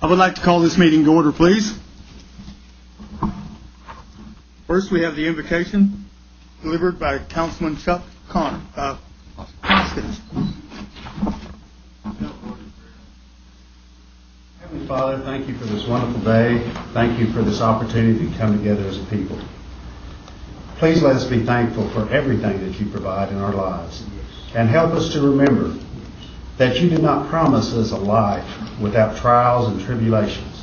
I would like to call this meeting to order, please. First, we have the invocation delivered by Councilman Chuck Hoskins. Heavenly Father, thank you for this wonderful day. Thank you for this opportunity to come together as a people. Please let us be thankful for everything that you provide in our lives. And help us to remember that you did not promise us a life without trials and tribulations.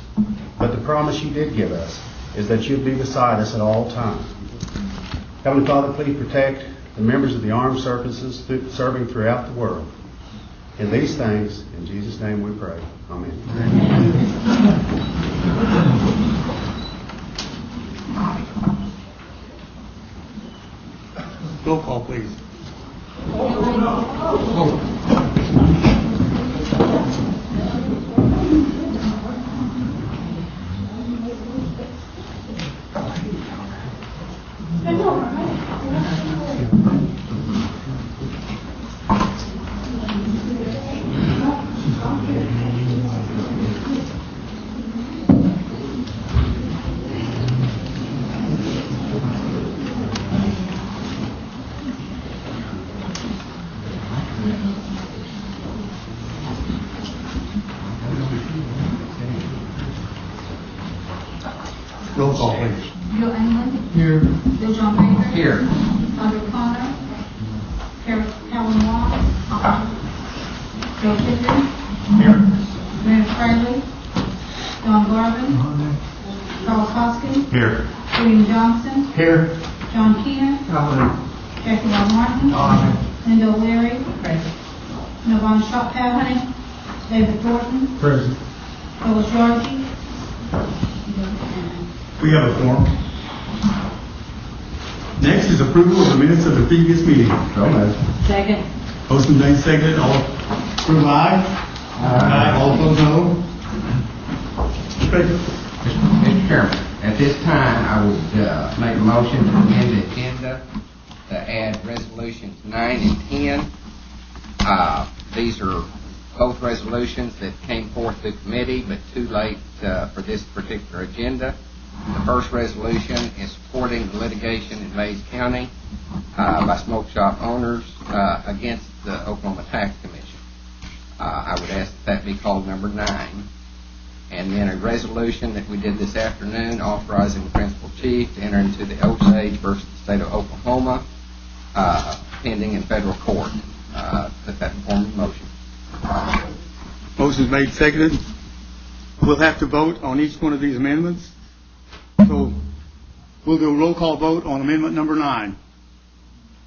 But the promise you did give us is that you'll be beside us at all times. Heavenly Father, please protect the members of the armed services serving throughout the world. In these things, in Jesus' name we pray. Amen. Roll call, please. Roll call, please. Bill England. Here. Bill John Baker. Here. Audrey Connor. Helen Watt. Joe Pittman. Here. Mary Fraley. Don Garvin. Charles Hoskins. Here. William Johnson. Here. John Keener. Jackie Bob Martin. Linda O'Leary. Navon Shophouse. David Thornton. Present. Phyllis Cherokee. We have a form. Next is approval of the minutes of the previous meeting. Second. Motion made, seconded. All approve, aye. Aye. All opposed, no. Mr. Chairman, at this time, I would make a motion to amend the agenda to add resolutions 9 and 10. These are both resolutions that came forth to committee, but too late for this particular agenda. The first resolution is supporting the litigation in Mays County by smoke shop owners against the Oklahoma Tax Commission. I would ask that be called number 9. And then a resolution that we did this afternoon authorizing the principal chief to enter into the Osage versus the state of Oklahoma pending in federal court. Put that in form of motion. Motion's made, seconded. We'll have to vote on each one of these amendments. So we'll do a roll call vote on amendment number 9.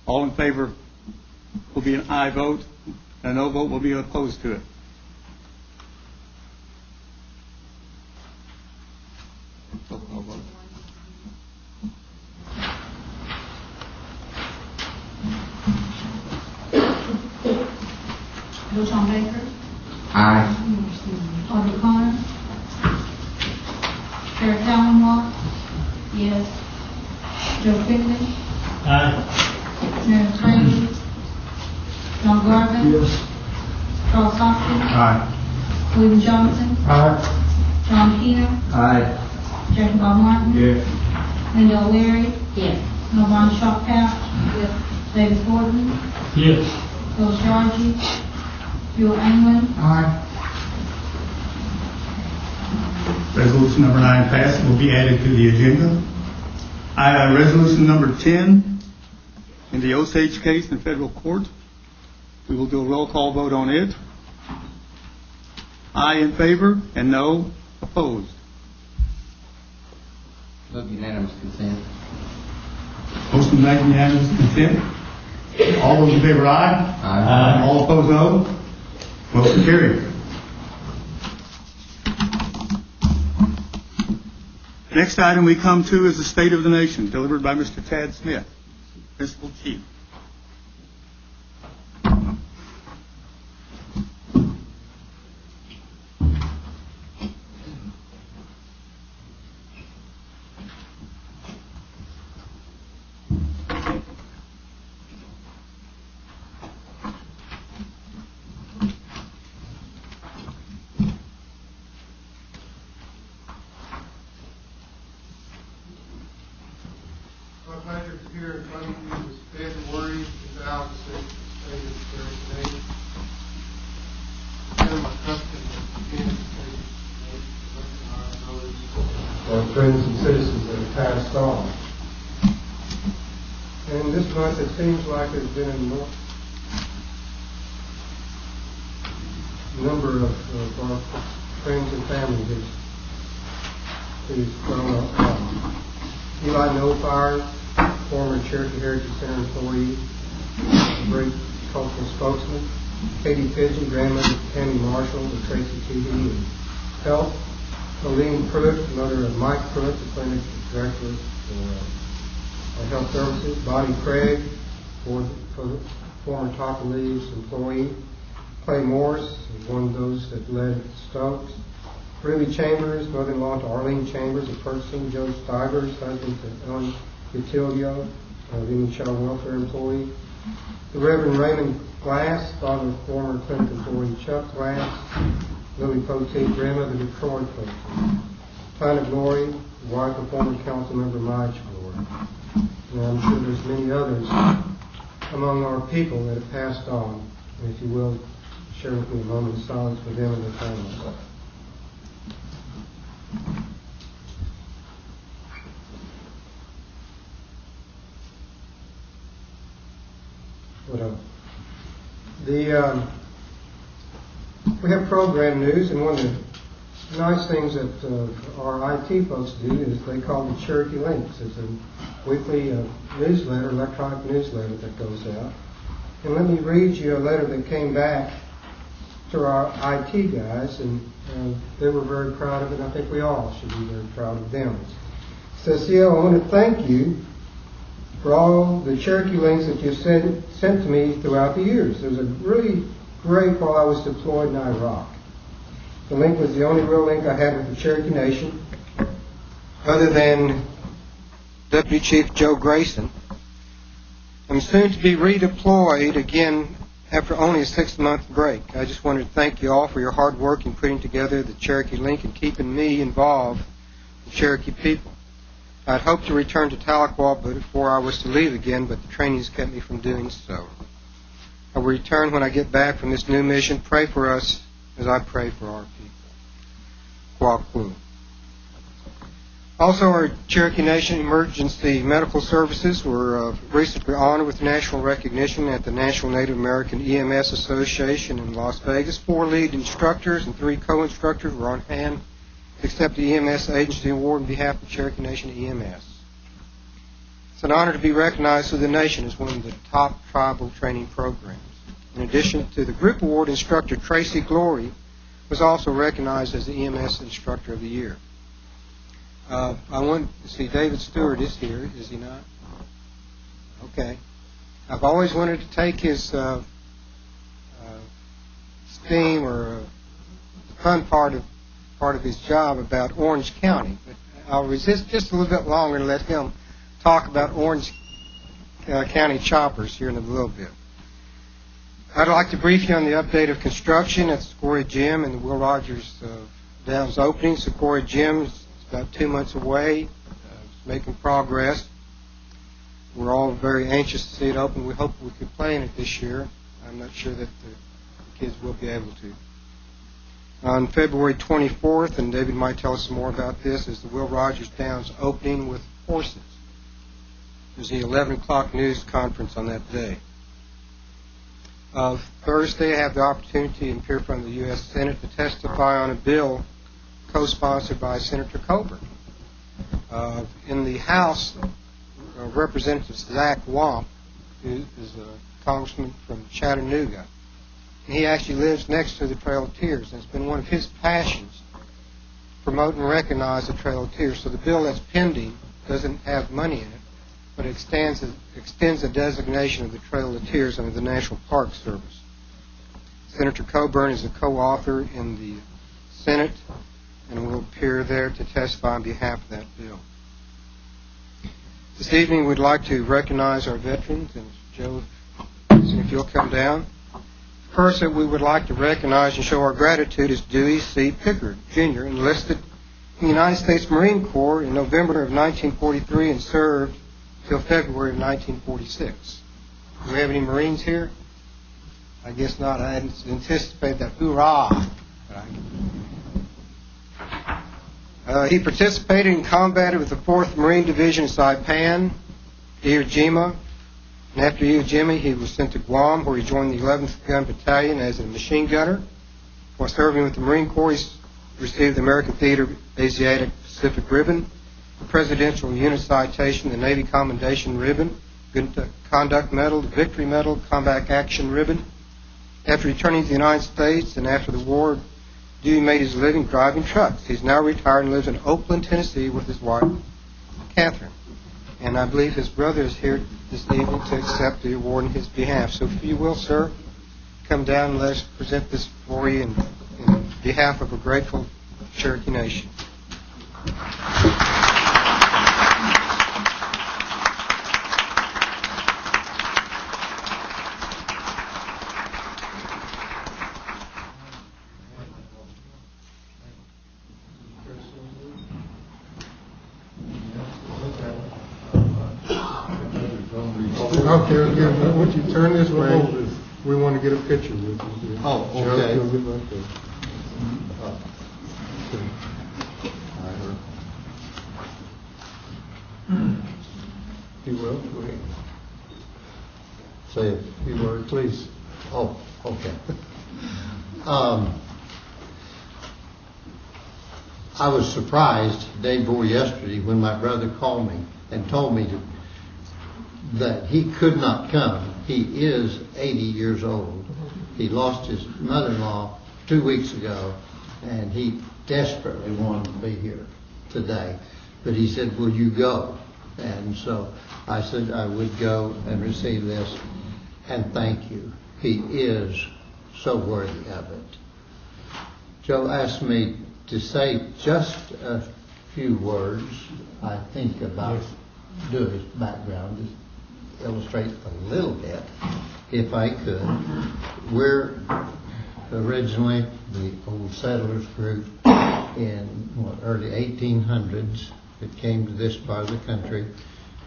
All in favor will be an aye vote, and a no vote will be opposed to it. Roll call vote. Bill John Baker. Aye. Audrey Connor. Helen Watt. Yes. Joe Pittman. Aye. Mary Fraley. John Garvin. Yes. Charles Hoskins. Aye. William Johnson. Aye. John Keener. Aye. Jackie Bob Martin. Yes. Linda O'Leary. Yes. Navon Shophouse. Yes. David Thornton. Yes. Phyllis Cherokee. Bill England. Aye. Resolution number 9 passed, will be added to the agenda. Resolution number 10, in the Osage case in federal court. We will do a roll call vote on it. Aye in favor and no opposed. Move unanimous consent. Motion made unanimous consent. All those in favor, aye. Aye. All opposed, no. Motion carried. Next item we come to is the State of the Nation, delivered by Mr. Tad Smith, Principal Chief. My pleasure to here in front of you is February 2006, state of Cherokee. It's my custom to begin to recognize those our friends and citizens that have passed on. And this month it seems like there's been a number of our friends and family who's grown up. Eli Nofire, former Cherokee Heritage Center employee, a great cultural spokesman. Katie Pigeon, grandmother of Tammy Marshall, the Tracy TV and Health. Colleen Pruitt, mother of Mike Pruitt, the clinic director for Health Services. Bonnie Craig, for the former Top Leaves employee. Clay Morris is one of those that led Stokes. Ruby Chambers, mother-in-law to Arlene Chambers of Ferguson. Joe Stivers, husband to Ellen Utilio, the Indian Child Welfare employee. The Reverend Raymond Glass, father of former clinic employee Chuck Glass. Lily Poteet, grandmother to Troy Poteet. Plana Glory, wife of former council member Mike Glory. And I'm sure there's many others among our people that have passed on. And if you will, share with me a moment of silence for them and their families. We have program news, and one of the nice things that our IT folks do is they call the Cherokee Links. It's a weekly newsletter, electronic newsletter that goes out. And let me read you a letter that came back to our IT guys, and they were very proud of it, and I think we all should be very proud of them. It says, I want to thank you for all the Cherokee links that you've sent to me throughout the years. It was a really great while I was deployed in Iraq. The link was the only real link I had with the Cherokee Nation, other than Deputy Chief Joe Grayson. I'm soon to be redeployed again after only a 6-month break. I just wanted to thank you all for your hard work in putting together the Cherokee link and keeping me involved with the Cherokee people. I'd hoped to return to Tahlequah before I was to leave again, but the trainings kept me from doing so. I will return when I get back from this new mission. Pray for us as I pray for our people. Kwakwu. Also, our Cherokee Nation Emergency Medical Services were recently honored with national recognition at the National Native American EMS Association in Las Vegas. 4 lead instructors and 3 co-instructors were on hand to accept the EMS Agency Award on behalf of Cherokee Nation EMS. It's an honor to be recognized through the nation as one of the top tribal training programs. In addition to the Group Award, instructor Tracy Glory was also recognized as the EMS Instructor of the Year. I want to see David Stewart is here, is he not? Okay. I've always wanted to take his steam or the fun part of his job about Orange County, but I'll resist just a little bit longer and let him talk about Orange County choppers here in a little bit. I'd like to brief you on the update of construction at Sequoia Gym and the Will Rogers Downs opening. Sequoia Gym is about 2 months away. It's making progress. We're all very anxious to see it open. We hope we could play in it this year. I'm not sure that the kids will be able to. On February 24th, and David might tell us some more about this, is the Will Rogers Downs opening with horses. There's the 11 o'clock news conference on that day. Thursday, I have the opportunity to appear from the U.S. Senate to testify on a bill co-sponsored by Senator Coburn. In the House, Representative Zach Wamp, who is a congressman from Chattanooga, and he actually lives next to the Trail of Tears, and it's been one of his passions to promote and recognize the Trail of Tears. So the bill that's pending doesn't have money in it, but it extends the designation of the Trail of Tears under the National Park Service. Senator Coburn is a co-author in the Senate and will appear there to testify on behalf of that bill. This evening we'd like to recognize our veterans, and Joe, if you'll come down. The person we would like to recognize and show our gratitude is Dewey C. Pickard, Jr., enlisted in the United States Marine Corps in November of 1943 and served till February of 1946. Do we have any Marines here? I guess not. I hadn't anticipated that. Hoorah! He participated and combated with the 4th Marine Division in Saipan, Iwo Jima, and after Iwo Jima he was sent to Guam, where he joined the 11th Gun Battalion as a machine gunner. While serving with the Marine Corps, he received the American Theater Asiatic Pacific Ribbon, the Presidential Unit Citation, the Navy Commendation Ribbon, Good Conduct Medal, the Victory Medal, Combat Action Ribbon. After returning to the United States and after the war, Dewey made his living driving trucks. He's now retired and lives in Oakland, Tennessee with his wife, Catherine. And I believe his brother is here this evening to accept the award in his behalf. So if you will, sir, come down and let us present this for you in behalf of a grateful Cherokee Nation. Okay, once you turn this way, we want to get a picture with you. Oh, okay. You'll get right there. You will? Go ahead. Say a few words, please. Oh, okay. I was surprised day before yesterday when my brother called me and told me that he could not come. He is 80 years old. He lost his mother-in-law 2 weeks ago, and he desperately wanted to be here today. But he said, will you go? And so I said I would go and receive this, and thank you. He is so worthy of it. Joe asked me to say just a few words, I think, about Dewey's background, to illustrate a little bit, if I could. We're originally the old settlers group in early 1800s that came to this part of the country,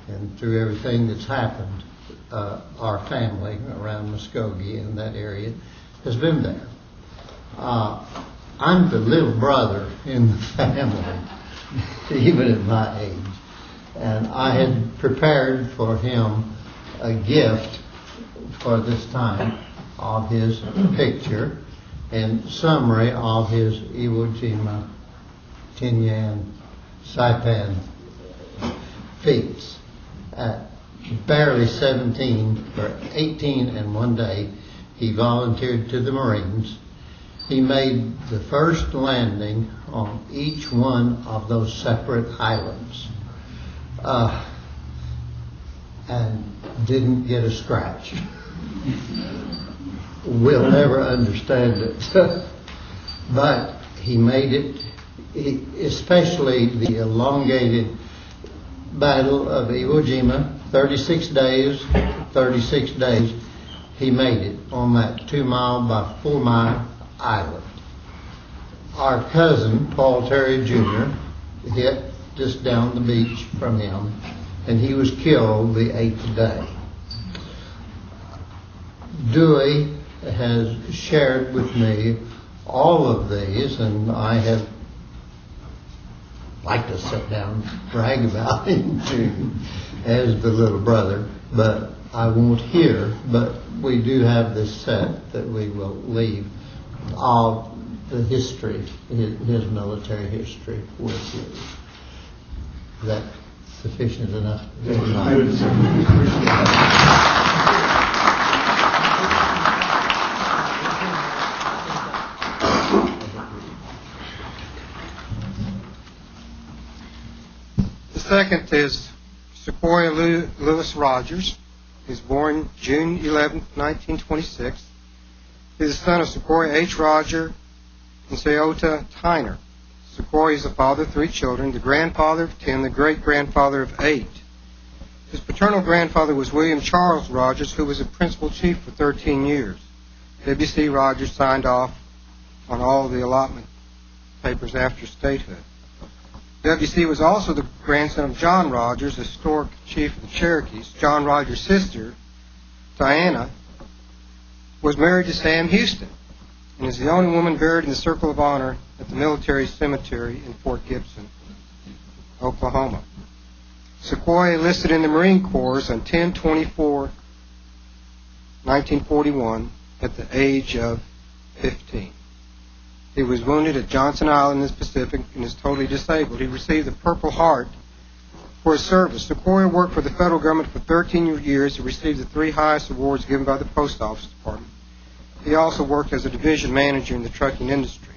and through everything that's happened, our family around Muskogee and that area has been there. I'm the little brother in the family, even at my age, and I had prepared for him a gift for this time of his picture and summary of his Iwo Jima, Tinian, Saipan feats. At barely 17 or 18 and one day, he volunteered to the Marines. He made the first landing on each one of those separate islands and didn't get a scratch. We'll never understand it. But he made it, especially the elongated Battle of Iwo Jima, 36 days, he made it on that 2 mile by 4 mile island. Our cousin, Paul Terry Jr., hit just down the beach from him, and he was killed the 8th day. Dewey has shared with me all of these, and I have liked to sit down and brag about him too, as the little brother, but I won't here. But we do have this set that we will leave all the history, his military history with you. Is that sufficient enough? The second is Sequoia Lewis Rogers. He was born June 11, 1926. He is the son of Sequoia H. Roger and Seota Tyner. Sequoia is the father of 3 children, the grandfather of 10, the great-grandfather of 8. His paternal grandfather was William Charles Rogers, who was a principal chief for 13 years. W.C. Rogers signed off on all of the allotment papers after statehood. W.C. was also the grandson of John Rogers, the historic chief of the Cherokees. John Rogers' sister, Diana, was married to Sam Houston and is the only woman buried in the Circle of Honor at the Military Cemetery in Fort Gibson, Oklahoma. Sequoyah enlisted in the Marine Corps on 10/24/1941 at the age of 15. He was wounded at Johnson Island in the Pacific and is totally disabled. He received the Purple Heart for his service. Sequoyah worked for the federal government for 13 years. He received the 3 highest awards given by the Post Office Department. He also worked as a division manager in the trucking industry.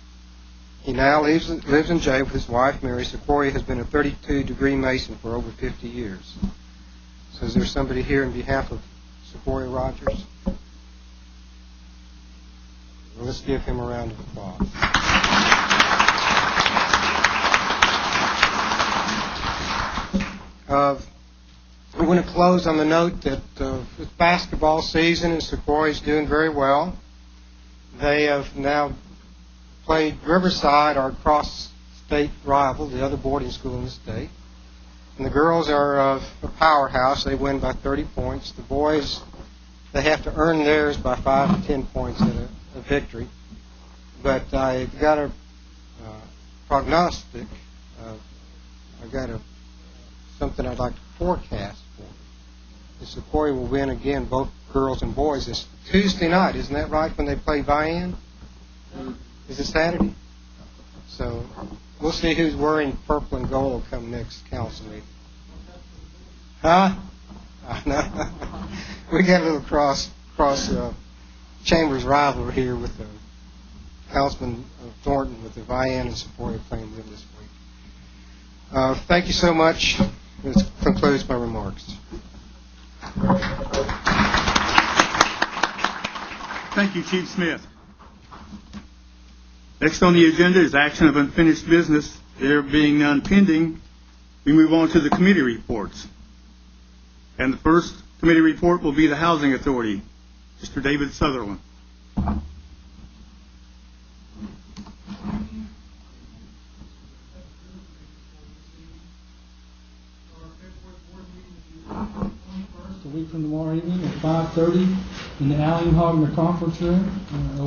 He now lives in jail with his wife, Mary. Sequoyah has been a 32-degree Mason for over 50 years. So is there somebody here on behalf of Sequoyah Rogers? Well, let's give him a round of applause. I'm going to close on the note that it's basketball season and Sequoyah is doing very well. They have now played Riverside, our cross-state rival, the other boarding school in the state. And the girls are a powerhouse. They win by 30 points. The boys, they have to earn theirs by 5 to 10 points at a victory. But I got a prognostic. I got something I'd like to forecast for. The Sequoyah will win again, both girls and boys. It's Tuesday night, isn't that right, when they play Vian? Is it Saturday? So we'll see who's wearing purple and gold come next council meeting. Huh? No. We got a little cross chambers rivalry here with the Councilman Thornton with the Vian and Sequoyah playing them this week. Thank you so much. This concludes my remarks. Thank you, Chief Smith. Next on the agenda is action of unfinished business. There being none pending, we move on to the committee reports. And the first committee report will be the Housing Authority. Mr. David Sutherland. A week from tomorrow evening at 5:30 in the Allen Hogner Conference Room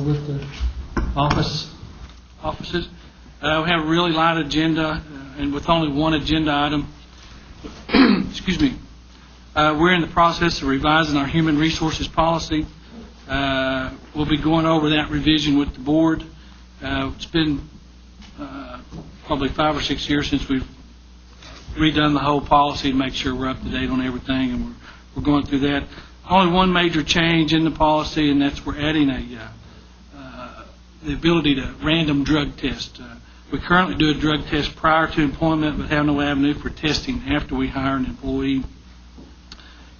with the offices. We have a really light agenda and with only one agenda item. Excuse me. We're in the process of revising our human resources policy. We'll be going over that revision with the board. It's been probably 5 or 6 years since we've redone the whole policy to make sure we're up to date on everything, and we're going through that. Only one major change in the policy, and that's we're adding the ability to random drug test. We currently do a drug test prior to employment, but have no avenue for testing after we hire an employee.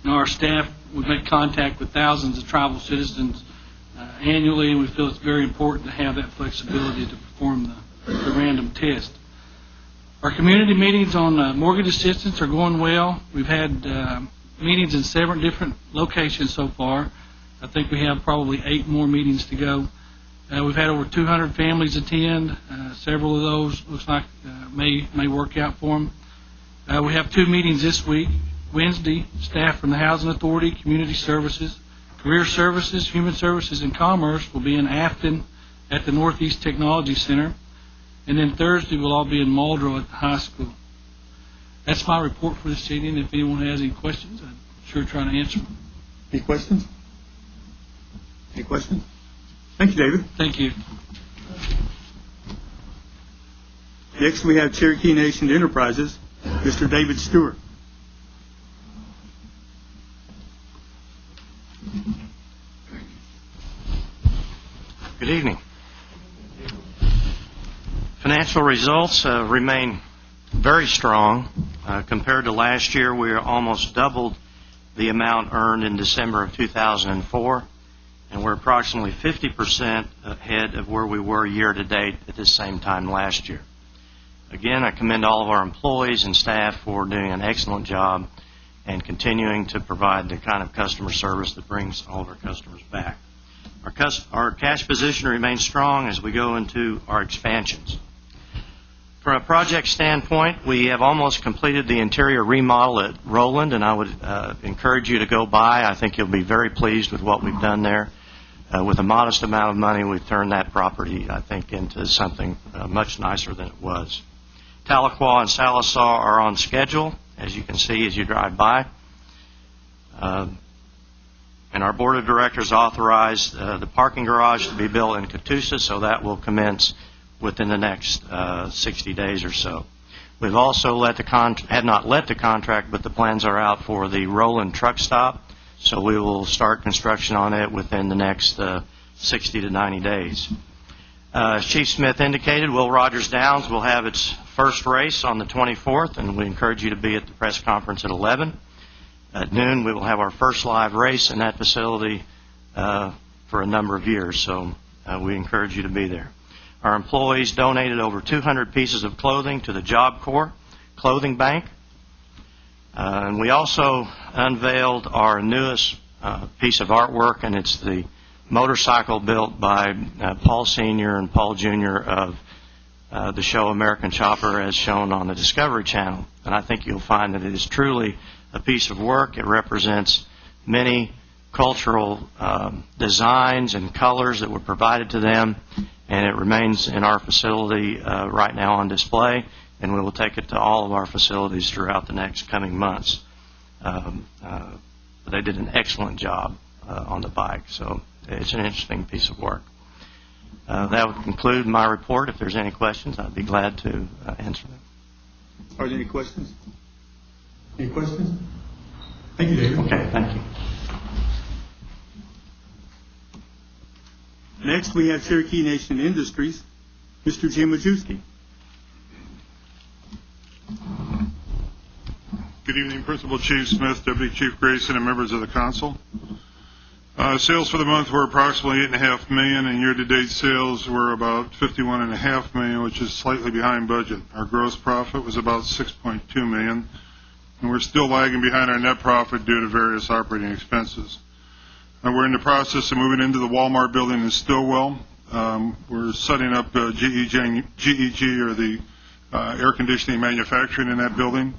Now, our staff would make contact with thousands of tribal citizens annually, and we feel it's very important to have that flexibility to perform the random test. Our community meetings on mortgage assistance are going well. We've had meetings in 7 different locations so far. I think we have probably 8 more meetings to go. We've had over 200 families attend. Several of those looks like may work out for them. We have 2 meetings this week. Wednesday, staff from the Housing Authority, Community Services, Career Services, Human Services, and Commerce will be in Afton at the Northeast Technology Center. And then Thursday, we'll all be in Muldrow at the high school. That's my report for this evening. If anyone has any questions, I'm sure try to answer them. Any questions? Any questions? Thank you, David. Thank you. Next, we have Cherokee Nation Enterprises, Mr. David Stewart. Good evening. Financial results remain very strong. Compared to last year, we almost doubled the amount earned in December of 2004, and we're approximately 50% ahead of where we were year to date at this same time last year. Again, I commend all of our employees and staff for doing an excellent job and continuing to provide the kind of customer service that brings all of our customers back. Our cash position remains strong as we go into our expansions. From a project standpoint, we have almost completed the interior remodel at Roland, and I would encourage you to go by. I think you'll be very pleased with what we've done there. With a modest amount of money, we've turned that property, I think, into something much nicer than it was. Tahlequah and Sallisaw are on schedule, as you can see as you drive by. And our board of directors authorized the parking garage to be built in Catoosa, so that will commence within the next 60 days or so. We've also had not let the contract, but the plans are out for the Roland truck stop, so we will start construction on it within the next 60 to 90 days. As Chief Smith indicated, Will Rogers Downs will have its first race on the 24th, and we encourage you to be at the press conference at 11. At noon, we will have our first live race in that facility for a number of years, so we encourage you to be there. Our employees donated over 200 pieces of clothing to the Job Corps Clothing Bank. And we also unveiled our newest piece of artwork, and it's the motorcycle built by Paul Sr. and Paul Jr. of the show American Chopper, as shown on the Discovery Channel. And I think you'll find that it is truly a piece of work. It represents many cultural designs and colors that were provided to them, and it remains in our facility right now on display, and we will take it to all of our facilities throughout the next coming months. They did an excellent job on the bike, so it's an interesting piece of work. That would conclude my report. If there's any questions, I'd be glad to answer them. Are there any questions? Any questions? Thank you, David. Okay, thank you. Next, we have Cherokee Nation Industries, Mr. Jim Majewski. Good evening, Principal Chief Smith, Deputy Chief Grayson, and members of the Council. Sales for the month were approximately $8.5 million, and year-to-date sales were about $51.5 million, which is slightly behind budget. Our gross profit was about $6.2 million, and we're still lagging behind our net profit due to various operating expenses. We're in the process of moving into the Walmart building in Stillwell. We're setting up GEG, or the air conditioning manufacturing in that building.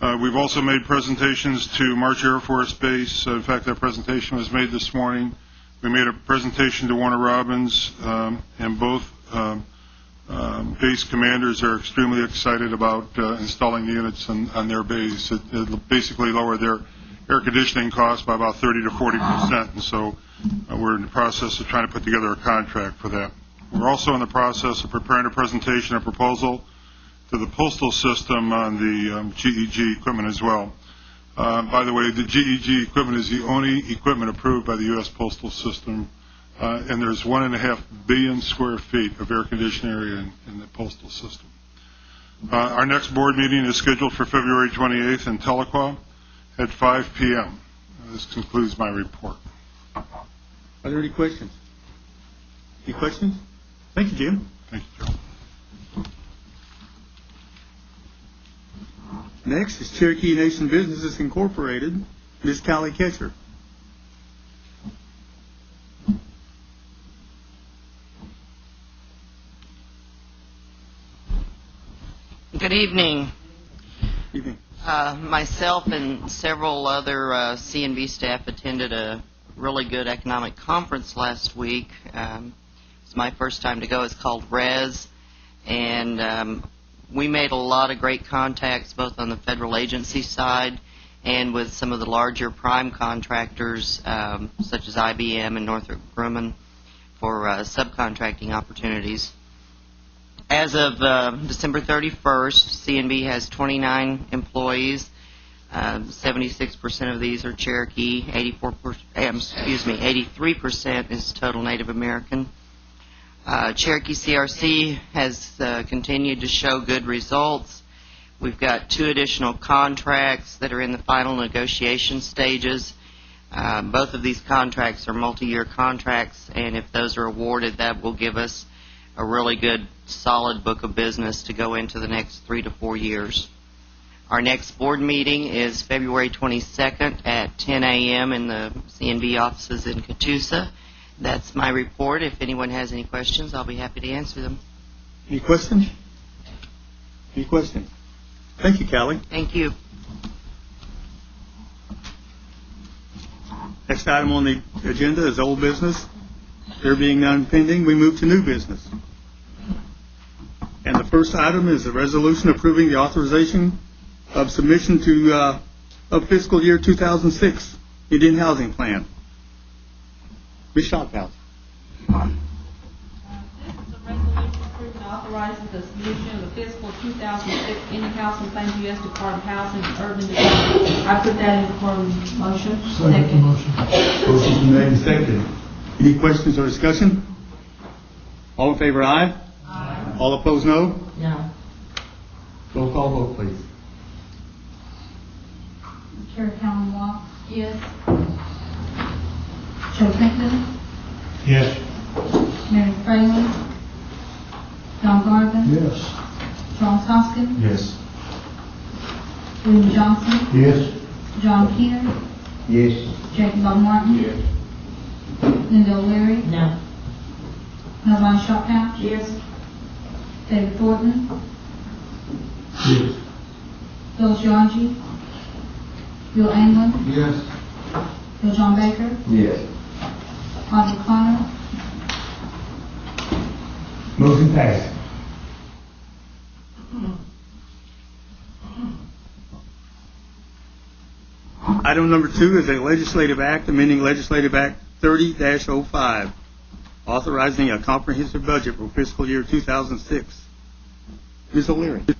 We've also made presentations to March Air Force Base. In fact, that presentation was made this morning. We made a presentation to Warner Robins, and both base commanders are extremely excited about installing the units on their base. It'll basically lower their air conditioning costs by about 30 to 40%, and so we're in the process of trying to put together a contract for that. We're also in the process of preparing a presentation, a proposal to the postal system on the GEG equipment as well. By the way, the GEG equipment is the only equipment approved by the U.S. Postal System, and there's 1.5 billion square feet of air conditioning area in the postal system. Our next board meeting is scheduled for February 28th in Tahlequah at 5 p.m. This concludes my report. Are there any questions? Any questions? Thank you, Jim. Thank you, Joe. Next is Cherokee Nation Businesses Incorporated, Ms. Callie Ketcher. Good evening. Evening. Myself and several other CNB staff attended a really good economic conference last week. It's my first time to go. It's called RES, and we made a lot of great contacts both on the federal agency side and with some of the larger prime contractors such as IBM and Northrop Grumman for subcontracting opportunities. As of December 31st, CNB has 29 employees. 76% of these are Cherokee. 83% is total Native American. Cherokee CRC has continued to show good results. We've got 2 additional contracts that are in the final negotiation stages. Both of these contracts are multi-year contracts, and if those are awarded, that will give us a really good, solid book of business to go into the next 3 to 4 years. Our next board meeting is February 22nd at 10 a.m. in the CNB offices in Catoosa. That's my report. If anyone has any questions, I'll be happy to answer them. Any questions? Any questions? Thank you, Callie. Thank you. Next item on the agenda is old business. There being none pending, we move to new business. And the first item is a resolution approving the authorization of submission to of fiscal year 2006 Indian Housing Plan. Ms. Shophouse. This is a resolution approving and authorizing the submission of the fiscal 2006 Indian Housing Plan to U.S. Department of Housing and Urban Development. I put that in the form of motion. Second. Motion's been made and seconded. Any questions or discussion? All in favor, aye? Aye. All opposed, no? No. Roll call vote, please. Cherokee Walk, Yes. Joe Pinkham, Yes. Mary Fraley, John Garvin, Yes. Charles Hoskin, Yes. William Johnson, Yes. John Keener, Yes. Jacob Bob Martin, Yes. Linda O'Leary, No. Caroline Shophouse, Yes. David Thornton, Yes. Phil Georgie, Bill England, Yes. Bill John Baker, Yes. Audrey Connor, Motion passed. Item number 2 is a legislative act amending Legislative Act 30-05, authorizing a comprehensive budget for fiscal year 2006. Ms. O'Leary. This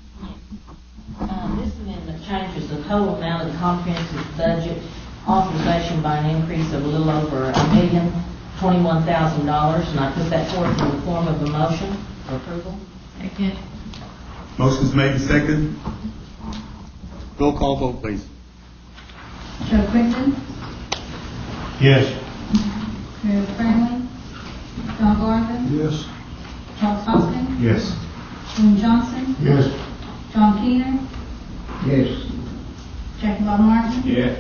amendment changes the total amount of the comprehensive budget authorization by an increase of a little over $1,021,000, and I put that forth in the form of a motion for approval. Second. Motion's made and seconded. Roll call vote, please. Joe Crichton, Yes. Mary Fraley, John Garvin, Yes. Charles Hoskin, Yes. William Johnson, Yes. John Keener, Yes. Jacob Bob Martin, Yes.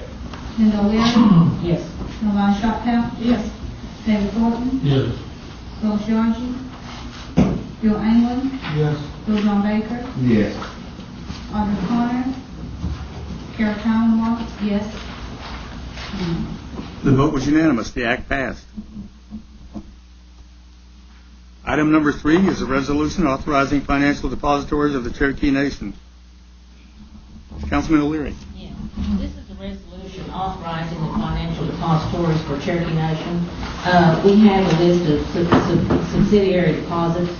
Linda O'Leary, Yes. Caroline Shophouse, Yes. David Thornton, Yes. Phil Georgie, Bill England, Yes. Bill John Baker, Yes. Audrey Connor, Carol Walk, Yes. The vote was unanimous. The act passed. Item number 3 is a resolution authorizing financial depositories of the Cherokee Nation. Councilman O'Leary. Yes. This is a resolution authorizing the financial depositories for Cherokee Nation. We have a list of subsidiary deposits,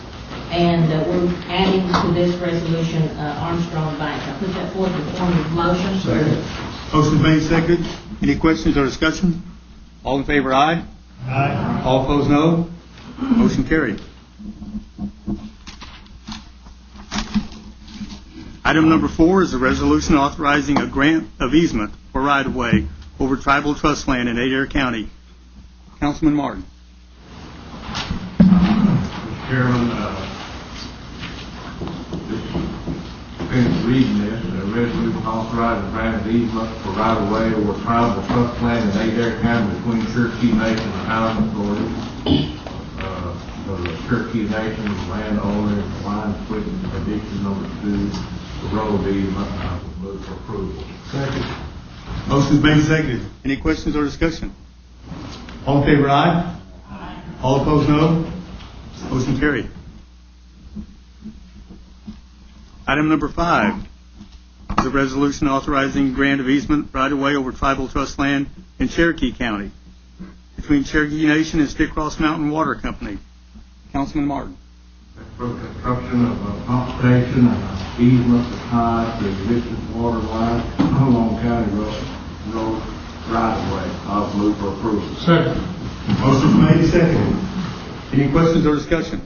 and we're adding to this resolution Armstrong Bank. I put that forth in the form of motion. Second. Motion's made and seconded. Any questions or discussion? All in favor, aye. Aye. All opposed, no. Motion carried. Item number 4 is a resolution authorizing a grant of easement for right-of-way over tribal trust land in Adair County. Councilman Martin. Mr. Chairman, just finished reading this, a resolution authorizing grant of easement for right-of-way over tribal trust land in Adair County between Cherokee Nation and Housing Authority. The Cherokee Nation landowner line equipment addition number 2, the road easement, I would move for approval. Second. Motion's made and seconded. Any questions or discussion? All in favor, aye. Aye. All opposed, no. Motion carried. Item number 5 is a resolution authorizing grant of easement right-of-way over tribal trust land in Cherokee County between Cherokee Nation and Stick Cross Mountain Water Company. Councilman Martin. For construction of a pump station and an easement to tie the existing water line along County Road right-of-way. I'll move for approval. Second. Motion's made and seconded. Any questions or discussion?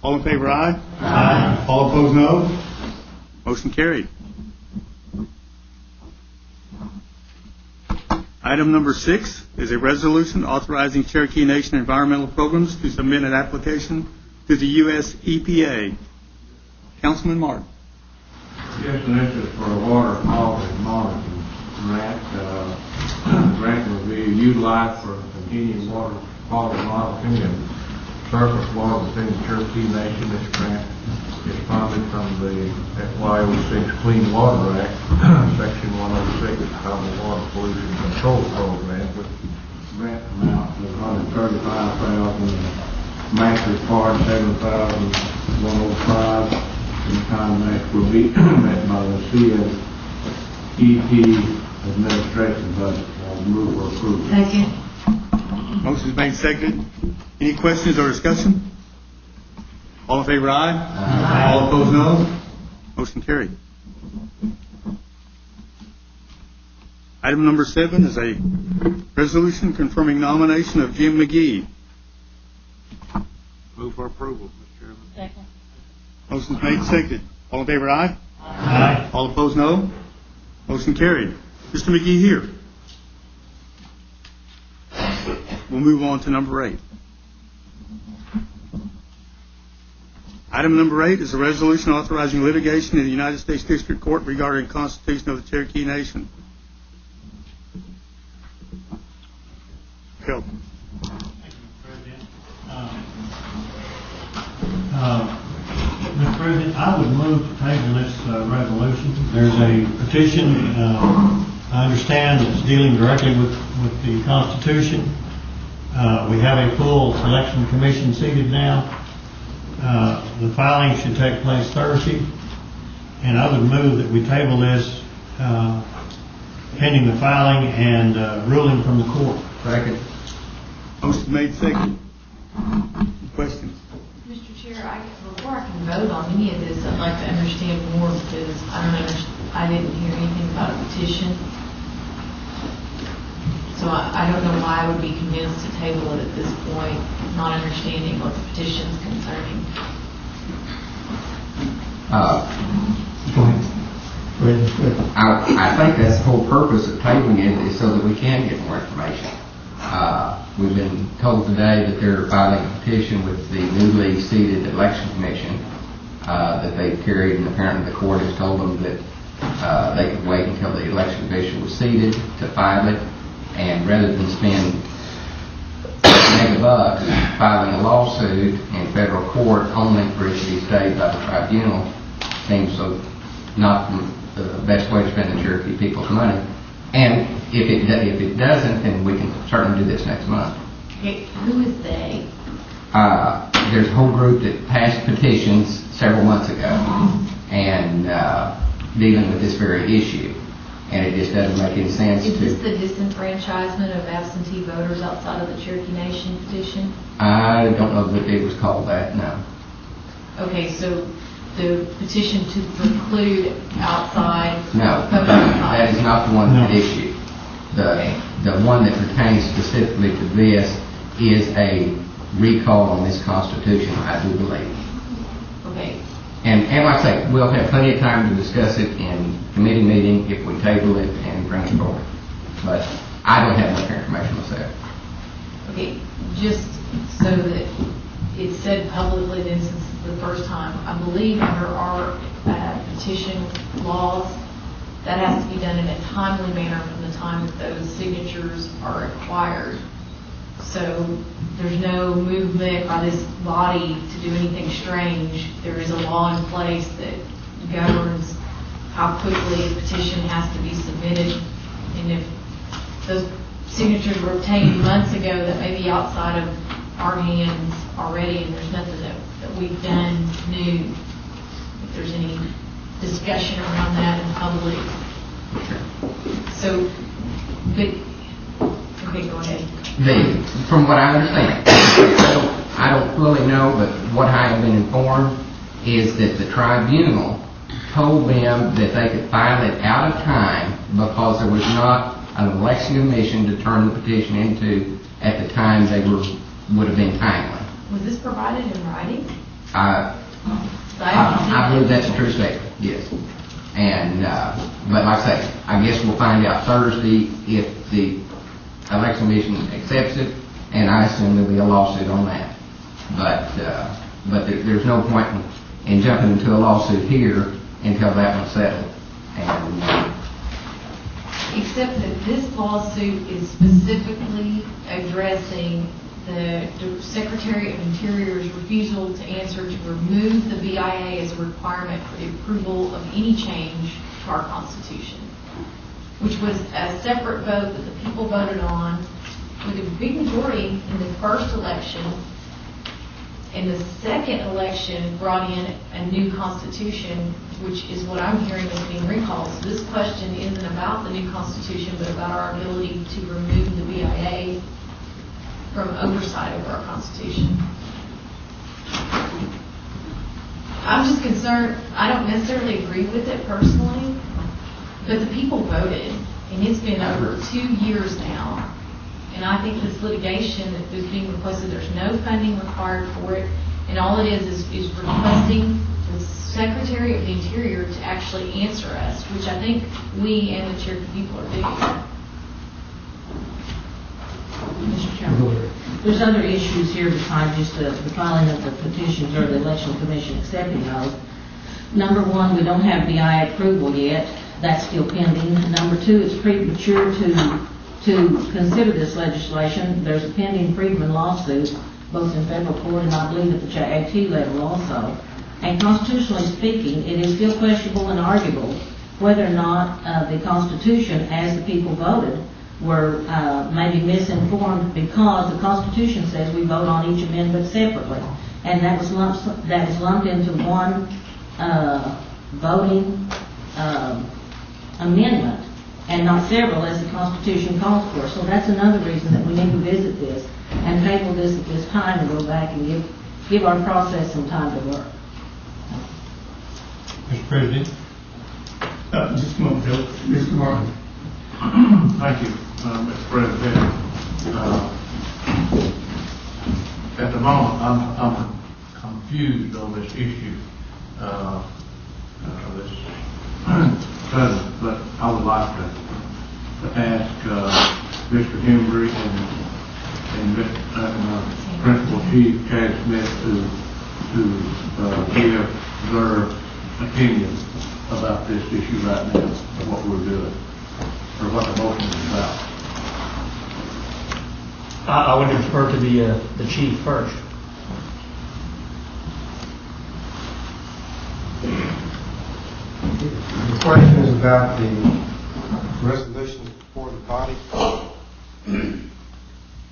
All in favor, aye. Aye. All opposed, no. Motion carried. Item number 6 is a resolution authorizing Cherokee Nation Environmental Programs to submit an application to the U.S. EPA. Councilman Martin. Yes, and this is for a water quality monitoring grant. The grant will be utilized for continued water quality monitoring and surface water within the Cherokee Nation. This grant is funded from the FY06 Clean Water Act, Section 106, Iowa Water Pollution Control Program, with grant amount of $135,000, master's part $7,105, and time match will be met by the CSEP administration budget. I'll move for approval. Second. Motion's made, seconded. Any questions or discussion? All in favor, aye. Aye. All opposed, no. Motion carried. Item number 7 is a resolution confirming nomination of Jim McGee. Move for approval, Mr. Chairman. Second. Motion's made, seconded. All in favor, aye. Aye. All opposed, no. Motion carried. Mr. McGee here. We'll move on to number 8. Item number 8 is a resolution authorizing litigation in the United States District Court regarding the Constitution of the Cherokee Nation. Phil. Mr. President, I would move to table this resolution. There's a petition, I understand, that's dealing directly with the Constitution. We have a full selection commission seated now. The filing should take place Thursday, and I would move that we table this pending the filing and ruling from the court. Second. Motion made, second. Questions? Mr. Chair, before I can vote on any of this, I'd like to understand more because I didn't hear anything about a petition. So I don't know why I would be convinced to table it at this point, not understanding what the petition is concerning. I think that's the whole purpose of tabling it, is so that we can get more information. We've been told today that they're filing a petition with the newly seated election commission that they've carried, and apparently the court has told them that they could wait until the election commission was seated to file it, and rather than spend mega bucks filing a lawsuit in federal court only for it to be stayed by the tribunal seems so not the best way to spend the Cherokee people's money. And if it doesn't, then we can certainly do this next month. Okay, who is they? There's a whole group that passed petitions several months ago and dealing with this very issue. And it just doesn't make any sense Is to... this the disenfranchisement of absentee voters outside of the Cherokee Nation petition? I don't know that it was called that, no. Okay, so the petition to preclude outside... No, that is not the one that issued. The one that pertains specifically to this is a recall on this Constitution, I do believe. Okay. And like I say, we'll have plenty of time to discuss it in committee meeting if we table it and bring it forward. But I don't have enough information myself. Okay, just so that it's said publicly then, since it's the first time, I believe under our petition laws, that has to be done in a timely manner from the time that those signatures are required. So there's no movement by this body to do anything strange. There is a law in place that governs how quickly a petition has to be submitted. And if those signatures were obtained months ago, that may be outside of our hands already, and there's nothing that we've done new. If there's any discussion around that in public. So, but, okay, go ahead. From what I understand, I don't fully know, but what I have been informed is that the tribunal told them that they could file it out of time because there was not an election commission to turn the petition into at the time they would have been timely. Was this provided in writing? I believe that's a true statement, yes. And, but like I say, I guess we'll find out Thursday if the election commission accepts it, and I assume there'll be a lawsuit on that. But there's no point in jumping into a lawsuit here until that one's settled. And, except that this lawsuit is specifically addressing the Secretary of Interior's refusal to answer to remove the BIA as a requirement for the approval of any change to our Constitution, which was a separate vote that the people voted on with a big majority in the first election. In the second election, brought in a new Constitution, which is what I'm hearing is being recalled. So this question isn't about the new Constitution, but about our ability to remove the BIA from oversight over our Constitution. I'm just concerned, I don't necessarily agree with it personally, but the people voted, and it's been over 2 years now. And I think this litigation that is being requested, there's no funding required for it, and all it is requesting the Secretary of the Interior to actually answer us, which I think we and the Cherokee people are doing. Mr. Chairman, there's other issues here besides just the filing of the petitions or the Election Commission accepting those. Number one, we don't have BIA approval yet. That's still pending. Number two, it's premature to consider this legislation. There's a pending Freedman lawsuit, both in federal court and I believe at the JAT level also. And constitutionally speaking, it is still questionable and arguable whether or not the Constitution, as the people voted, were maybe misinformed, because the Constitution says we vote on each amendment separately. And that was lumped into one voting amendment, and not several as the Constitution calls for. So that's another reason that we need to visit this and table this at this time and go back and give our process some time to work. Mr. President? Just a moment, Bill. Mr. Martin. Thank you, Mr. President. At the moment, I'm confused on this issue. But I would like to ask Mr. Hembry and Principal Chief Chad Smith to give their opinion about this issue right now, of what we're doing, or what the motion is about. I would refer to the chief first. The question is about the resolutions before the body.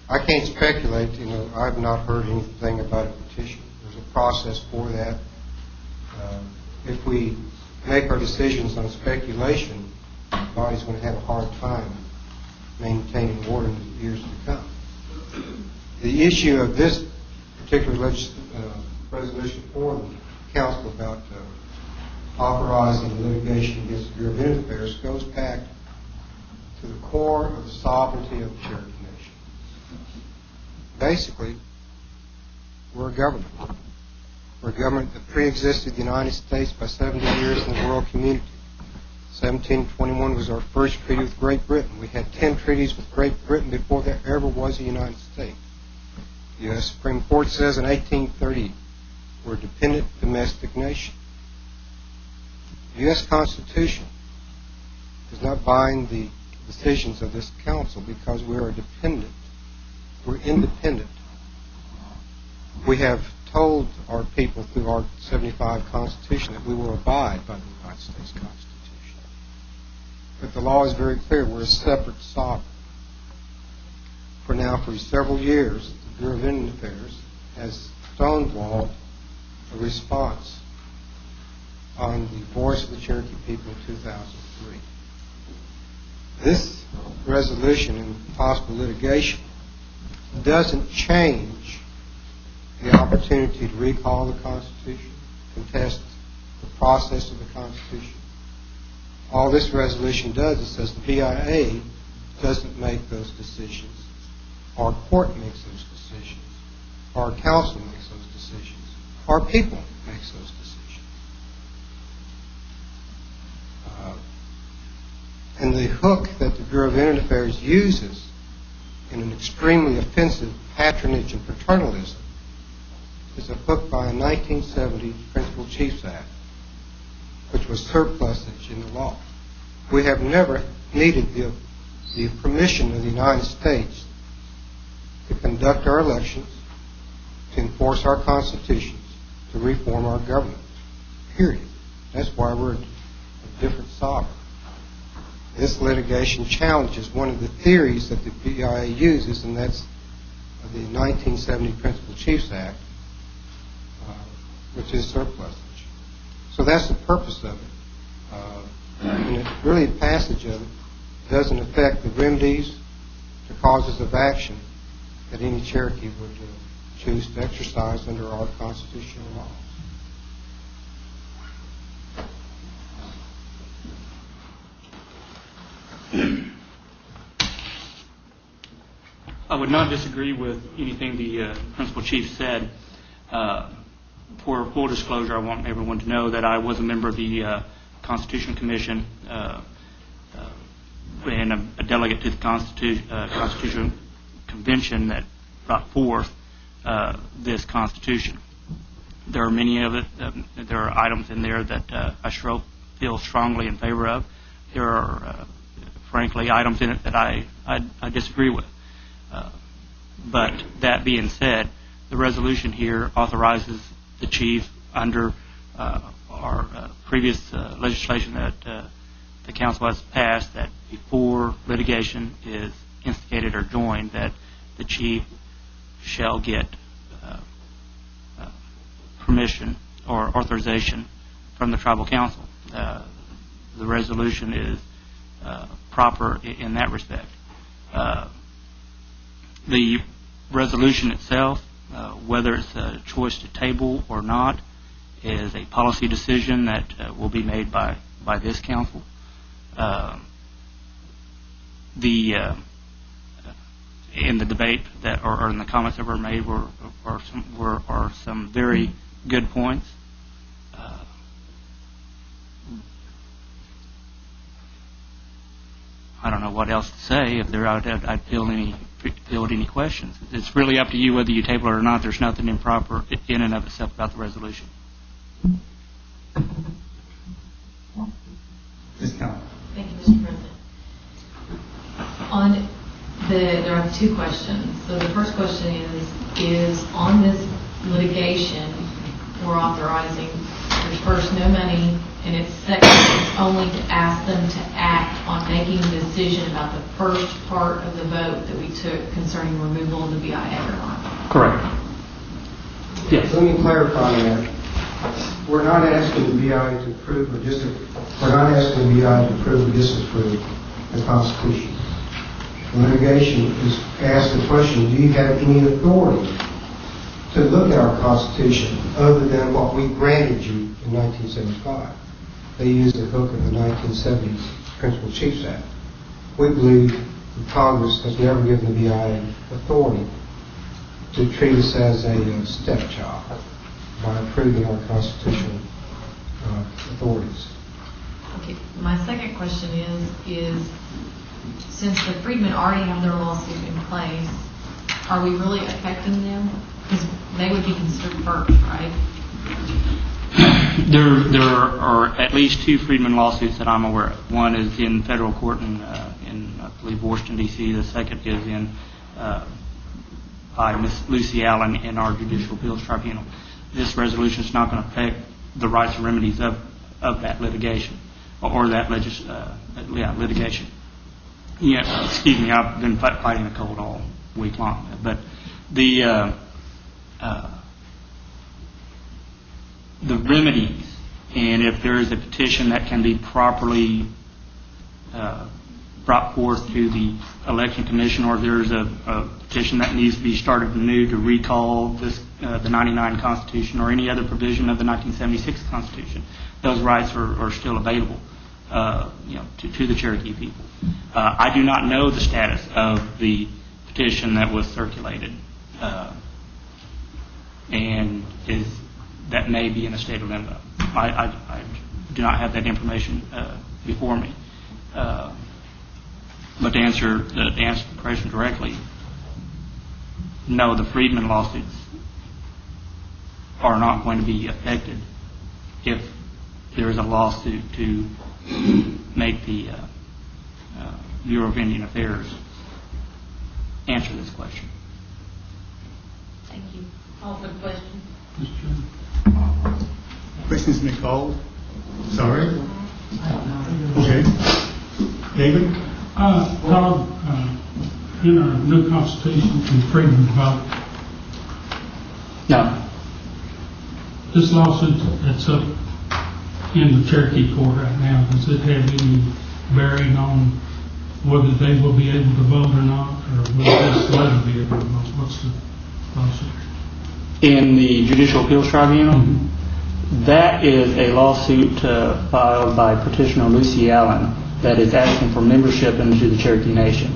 I can't speculate. I've not heard anything about a petition. There's a process for that. If we make our decisions on speculation, the body's going to have a hard time maintaining order in the years to come. The issue of this particular resolution for the council about authorizing litigation against the Bureau of Indian Affairs goes back to the core of the sovereignty of the Cherokee Nation. Basically, we're a government. We're a government that pre-existed the United States by 70 years in the world community. 1721 was our first treaty with Great Britain. We had 10 treaties with Great Britain before there ever was a United States. The U.S. Supreme Court says in 1830 we're a dependent domestic nation. The U.S. Constitution does not bind the decisions of this council because we are dependent. We're independent. We have told our people through our 75 Constitution that we will abide by the United States Constitution. But the law is very clear. We're a separate sovereign. For several years, the Bureau of Indian Affairs has stonewalled a response on the voice of the Cherokee people in 2003. This resolution and possible litigation doesn't change the opportunity to recall the Constitution, contest the process of the Constitution. All this resolution does is says the BIA doesn't make those decisions. Our court makes those decisions. Our council makes those decisions. Our people makes those decisions. And the hook that the Bureau of Indian Affairs uses in an extremely offensive patronage and paternalism is a hook by a 1970 Principal Chiefs Act, which was surplusage in the law. We have never needed the permission of the United States to conduct our elections, to enforce our constitutions, to reform our government. Period. That's why we're a different sovereign. This litigation challenges one of the theories that the BIA uses, and that's the 1970 Principal Chiefs Act, which is surplusage. So that's the purpose of it. And really the passage of it doesn't affect the remedies, the causes of action that any Cherokee would choose to exercise under our constitutional laws. I would not disagree with anything the Principal Chief said. For full disclosure, I want everyone to know that I was a member of the Constitution Commission and a delegate to the Constitution Convention that brought forth this Constitution. There are many of it. There are items in there that I feel strongly in favor of. There are, frankly, items in it that I disagree with. But that being said, the resolution here authorizes the chief under our previous legislation that the council has passed that before litigation is instigated or joined, that the chief shall get permission or authorization from the tribal council. The resolution is proper in that respect. The resolution itself, whether it's a choice to table or not, is a policy decision that will be made by this council. In the debate that, or in the comments that were made, are some very good points. I don't know what else to say. If there, I'd field any questions. It's really up to you whether you table it or not. There's nothing improper in and of itself about the resolution. Ms. Keller. Thank you, Mr. President. There are two questions. So the first question is on this litigation, we're authorizing, there's first no money, and it's second, it's only to ask them to act on making a decision about the first part of the vote that we took concerning removal of the BIA or not. Correct. Yes. Let me clarify that. We're not asking the BIA to approve or disapprove the Constitution. The litigation is asked the question, do you have any authority to look at our Constitution other than what we granted you in 1975? They used the hook of the 1970s Principal Chiefs Act. We believe that Congress has never given the BIA authority to treat us as a stepchild by approving our constitutional authorities. Okay. My second question is since the freedmen already have their lawsuit in place, are we really affecting them? Because they would be considered first, right? There are at least two freedmen lawsuits that I'm aware of. One is in federal court in I believe, Washington, D.C. The second is in by Ms. Lucy Allen in our Judicial Appeals Tribunal. This resolution is not going to affect the rights and remedies of that litigation or that litigation. Yeah, excuse me, I've been fighting a cold all week long. But the remedies, and if there is a petition that can be properly brought forth to the election commission, or there's a petition that needs to be started anew to recall the 99 Constitution or any other provision of the 1976 Constitution, those rights are still available to the Cherokee people. I do not know the status of the petition that was circulated, and that may be in a state of limbo. I do not have that information before me. But to answer the question directly, no, the freedmen lawsuits are not going to be affected if there is a lawsuit to make the Bureau of Indian Affairs answer this question. Thank you. Call for the question. Question's been called. Sorry. Okay. David? Todd, in our new constitution and freedom of vote, No. this lawsuit that's up in the Cherokee court right now, does it have any bearing on whether they will be able to vote or not, or will this letter be able to vote? What's the lawsuit? In the Judicial Appeals Tribunal, that is a lawsuit filed by petitioner Lucy Allen that is asking for membership into the Cherokee Nation.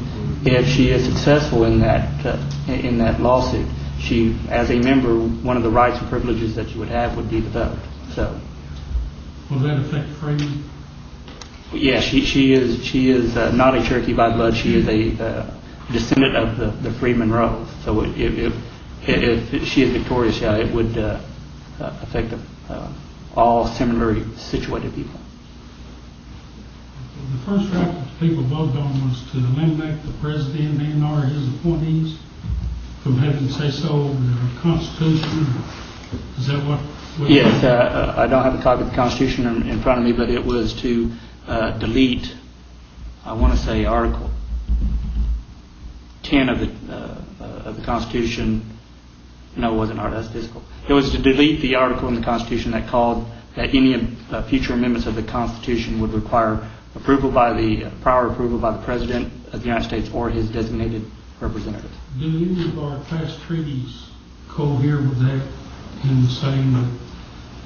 If she is successful in that lawsuit, she, as a member, one of the rights and privileges that you would have would be the vote. So, Will that affect freedom? yeah, she is not a Cherokee by blood. She is a descendant of the Freedmen Rolls. So if she is victorious, yeah, it would affect all similarly situated people. The first right that people voted on was to eliminate the president and/or his appointees from having say-so over the Constitution. Is that what? Yes, I don't have a copy of the Constitution in front of me, but it was to delete, I want to say, Article 10 of the Constitution. No, it wasn't. That's difficult. It was to delete the article in the Constitution that called that any future amendments of the Constitution would require prior approval by the President of the United States or his designated representative. Do any of our past treaties cohere with that in saying that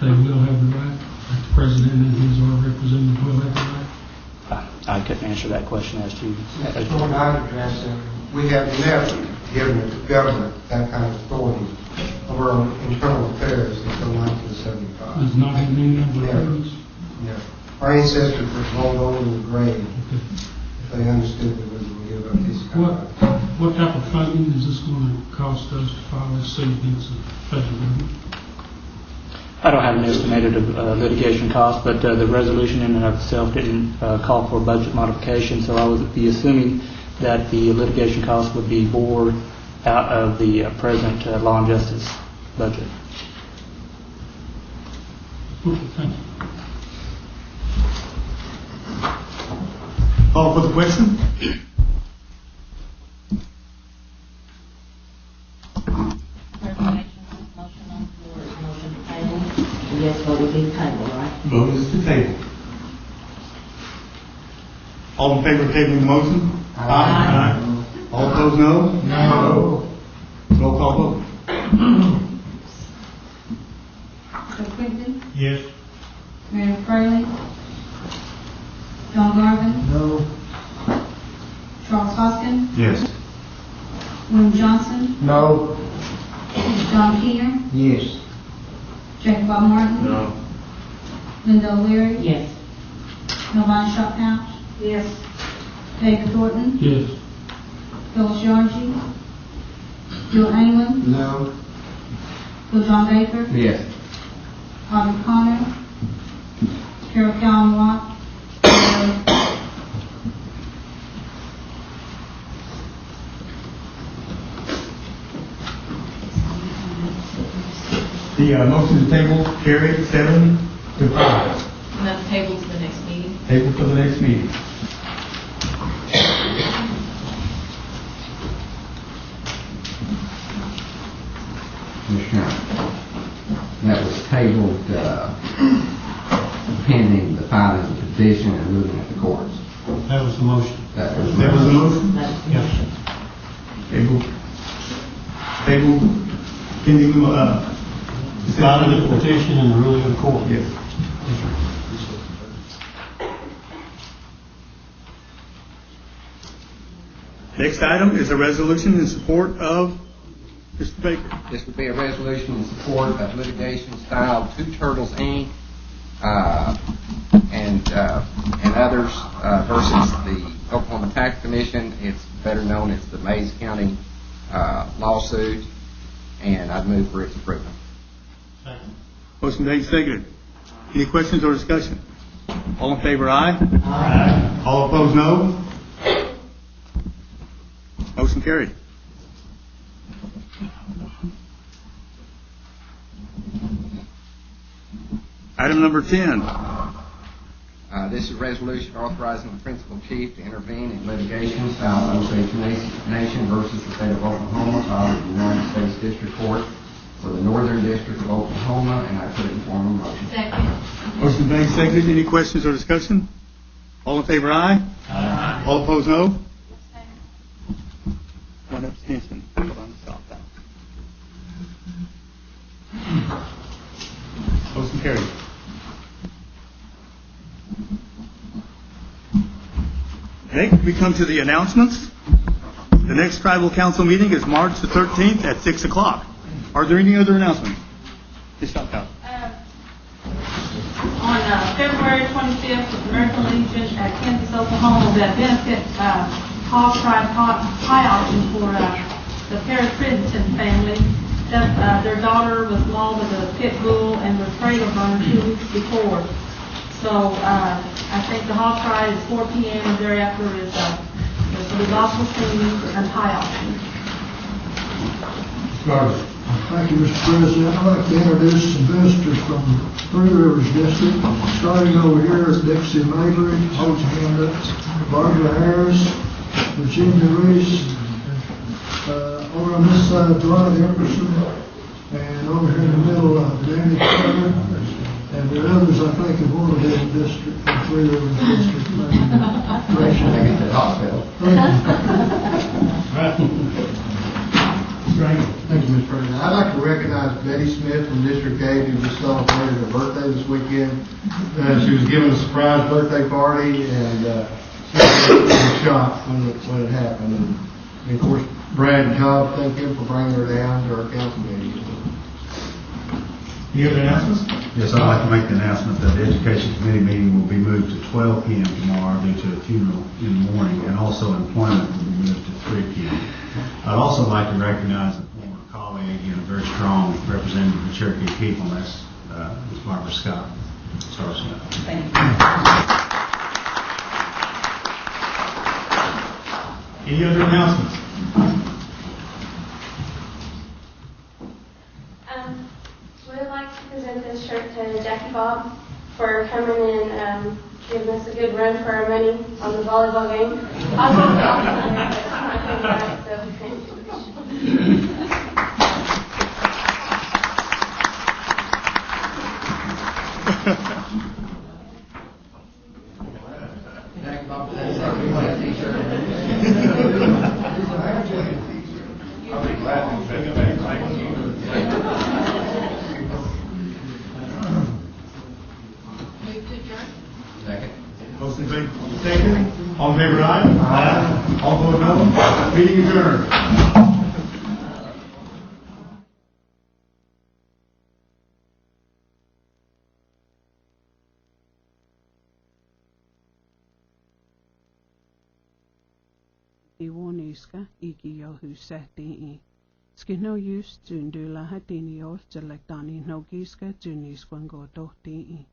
they will have the right, that the President and his or representative will have the right? I couldn't answer that question as to. What I'm addressing, we have never given the government that kind of authority over our internal affairs until 1975. There's not been any of the Never. treaties? Never. Our ancestors were rolled over in the grave if they understood that we would give up these kind of. What type of funding is this going to cost us to file this suit against the federal government? I don't have an estimated litigation cost, but the resolution in and of itself didn't call for a budget modification, so I would be assuming that the litigation cost would be bore out of the present law and justice budget. Okay, thank you. Call for the question? Yes, vote would be the table, right? Vote is to table. All in favor of tabling the motion? Aye. All opposed, no? No. Roll call vote. Joe Quinton, Yes. Mary Fraley, John Garvin, No. Charles Hoskin, Yes. William Johnson, No. John Keener, Yes. Jacob Bob Martin, No. Linda O'Leary, Yes. Melvin Shophouse, Yes. David Thornton, Yes. Phyllis Yargy, Bill England, No. Bill John Baker, Yes. Audrey Connor, Carol Callen Watt, The motion to table carried 7-5. And that's tabled to the next meeting. Table for the next meeting. Commissioner, that was tabled pending the filing of the petition and moving to the courts. That was the motion. That was That was the motion? That's the Yes. motion. Table pending Filing the petition and the ruling of the court. Yes. Next item is a resolution in support of Mr. Baker. This would be a resolution in support of litigation style Two Turtles Inc. And others versus the Oklahoma Tax Commission. It's better known as the Mays County lawsuit, and I'd move for its approval. Motion made, seconded. Any questions or discussion? All in favor, aye. Aye. All opposed, no. Motion carried. Item number 10. This is a resolution authorizing the principal chief to intervene in litigation filed Osage Nation versus the state of Oklahoma filed at the United States District Court for the Northern District of Oklahoma, and I put it in form of a motion. Second. Motion made, seconded. Any questions or discussion? All in favor, aye. Aye. All opposed, no. One abstention. Hold on, stop that. Motion carried. Next, we come to the announcements. The next tribal council meeting is March the 13th at 6 o'clock. Are there any other announcements? Just stop out. On February 25th, the American Legion at Kansas, Oklahoma, will benefit hog tribe pie auction for the Paris Princeton family. Their daughter was mauled with a pit bull and was cradle burned 2 weeks before. So I think the hog tribe is 4 p.m. and thereafter is the gospel singing and pie auction. Thank you, Mr. President. I'd like to introduce some visitors from Three Rivers District. Starting over here is Dixie Mabry, holds her hand up. Barbara Harris, Virginia Reese. Over on this side, Dwight Epperson. And over here in the middle, Danny Carter. And the others, I think, have one of them district, from Three Rivers District. Maybe at the hospital. Thank you, Mr. President. I'd like to recognize Betty Smith from District 8, who just celebrated her birthday this weekend. She was given a surprise birthday party, and she was shocked when it happened. And of course, Brad and Cobb, thank him for bringing her down to our council meeting. Any other announcements? Yes, I'd like to make the announcement that the Education Committee meeting will be moved to 12 p.m. tomorrow due to a funeral in the morning, and also employment will be moved to 3 p.m. I'd also like to recognize a former colleague and a very strong representative of the Cherokee people, and that's Ms. Barbara Scott. Sorry, Scott. Thank you. Any other announcements? We'd like to present this shirt to Jackie Bob for coming in and giving us a good run for our money on the volleyball game. I was there, but it's not coming back, so thank you. Motion made, second. All in favor, aye? Aye. All opposed, no. Meeting adjourned. Iwoniska iki yo husahti. Skino use tundula hatinios telektani nogiska tunisquango tohti.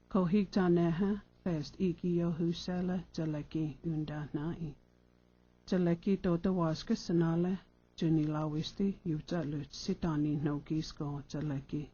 Kohikta neha fest iki yo husela teleki unda nai. Teleki totawaska sanale tunilawisti yuta lut sitani nogisko teleki.